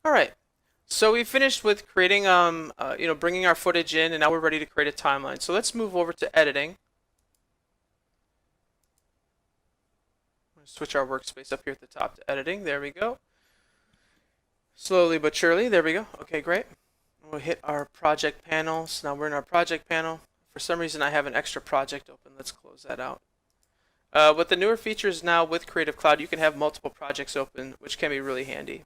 Alright, so we finished with creating, bringing our footage in, and now we're ready to create a timeline. So let's move over to editing. Switch our workspace up here at the top to editing. There we go. Slowly but surely. There we go. Okay, great. We'll hit our project panel. So now we're in our project panel. For some reason I have an extra project open. Let's close that out. With the newer features now with Creative Cloud, you can have multiple projects open, which can be really handy.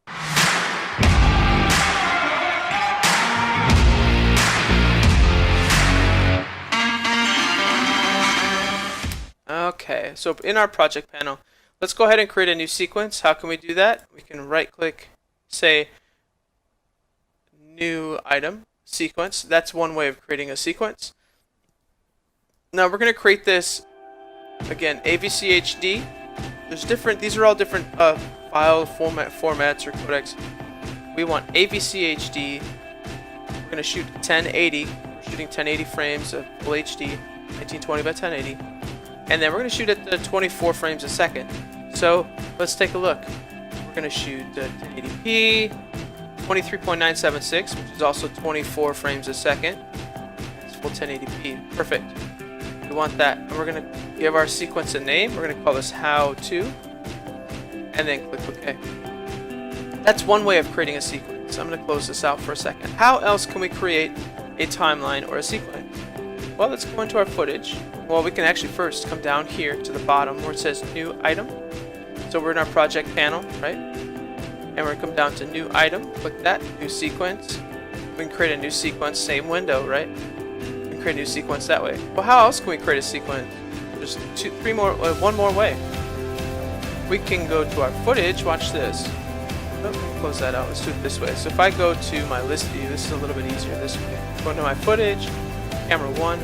Okay, so in our project panel, let's go ahead and create a new sequence. How can we do that? We can right click, say new item, sequence. That's one way of creating a sequence. Now we're going to create this, again, AVCHD. These are all different file formats or codecs. We want AVCHD. We're going to shoot 1080. We're shooting 1080 frames of full HD, 1920 by 1080. And then we're going to shoot at 24 frames a second. So let's take a look. We're going to shoot 1080p, 23.976, which is also 24 frames a second. It's full 1080p. Perfect. We want that. And we're going to give our sequence a name. We're going to call this how to. And then click OK. That's one way of creating a sequence. I'm going to close this out for a second. How else can we create a timeline or a sequence? Well, let's go into our footage. Well, we can actually first come down here to the bottom where it says new item. So we're in our project panel, right? And we're going to come down to new item, click that, new sequence. We can create a new sequence, same window, right? We can create a new sequence that way. Well, how else can we create a sequence? There's one more way. We can go to our footage, watch this. Oh, close that out, let's do it this way. So if I go to my list view, this is a little bit easier this way. Go into my footage, camera 1,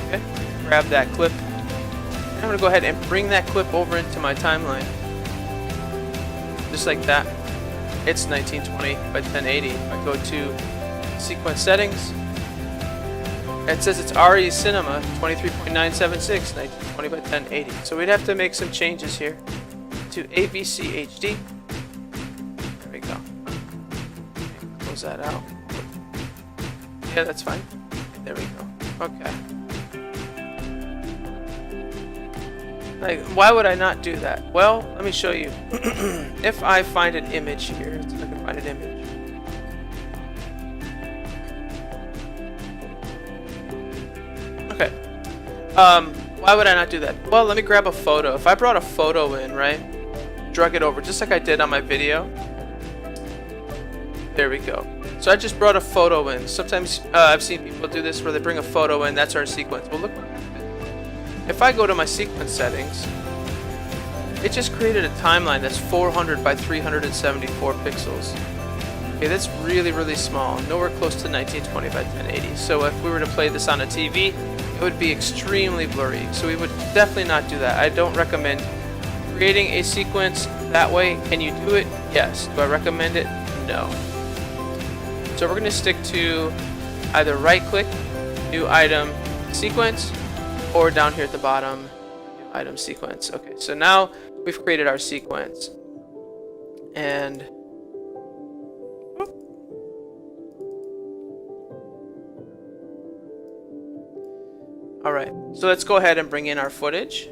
okay, grab that clip, and I'm going to go ahead and bring that clip over into my timeline. Just like that. It's 1920 by 1080. If I go to sequence settings, it says it's RE Cinema 23.976, 1920 by 1080. So we'd have to make some changes here to AVC HD. There we go. Okay, close that out. Yeah, that's fine. There we go. Okay. Like, why would I not do that? Well, let me show you. If I find an image here, let's see if I can find an image. Okay. Why would I not do that? Well, let me grab a photo. If I brought a photo in, right? Drag it over, just like I did on my video. There we go. So I just brought a photo in. Sometimes I've seen people do this where they bring a photo in. That's our sequence. Well, look. If I go to my sequence settings, it just created a timeline that's 400 by 374 pixels. Okay, that's really, really small. Nowhere close to 1920 by 1080. So if we were to play this on a TV, it would be extremely blurry. So we would definitely not do that. I don't recommend creating a sequence that way. Can you do it? Yes. Do I recommend it? No. So we're going to stick to either right-click, new item, sequence, or down here at the bottom, new item, sequence. Okay, so now we've created our sequence. And alright, so let's go ahead and bring in our footage.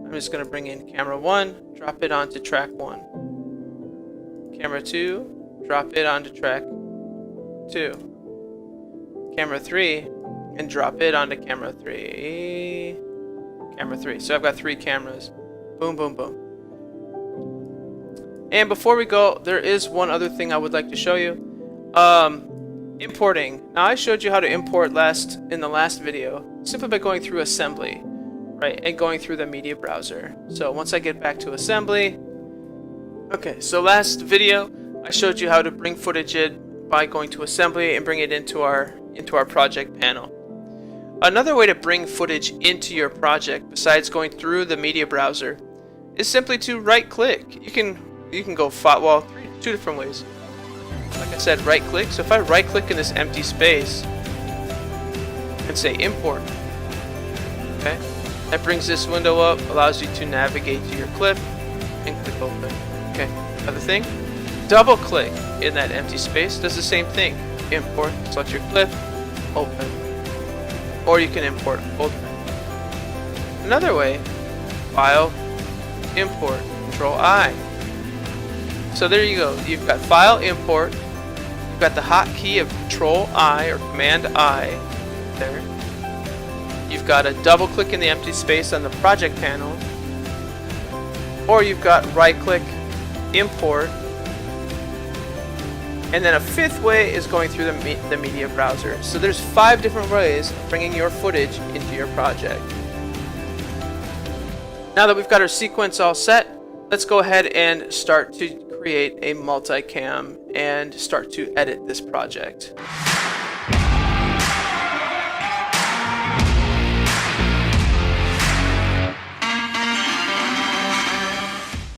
I'm just going to bring in camera 1, drop it onto track 1. Camera 2, drop it onto track 2. Camera 3, and drop it onto camera 3. Camera 3. So I've got 3 cameras. Boom, boom, boom. And before we go, there is one other thing I would like to show you. Importing. Now I showed you how to import in the last video, simply by going through assembly, right, and going through the media browser. So once I get back to assembly, okay, so last video I showed you how to bring footage in by going to assembly and bring it into our project panel. Another way to bring footage into your project besides going through the media browser is simply to right click. You can go two different ways. Like I said, right click. So if I right click in this empty space and say import, okay, that brings this window up, allows you to navigate to your clip and click open. Okay, other thing, double click in that empty space, does the same thing. Import, select your clip, open. Or you can import open. Another way, File, Import, Control I. So there you go. You've got File, Import. You've got the hotkey of Control I or Command I there. You've got a double click in the empty space on the project panel. Or you've got right click, import. And then a fifth way is going through the media browser. So there's 5 different ways of bringing your footage into your project. Now that we've got our sequence all set, let's go ahead and start to create a multicam and start to edit this project.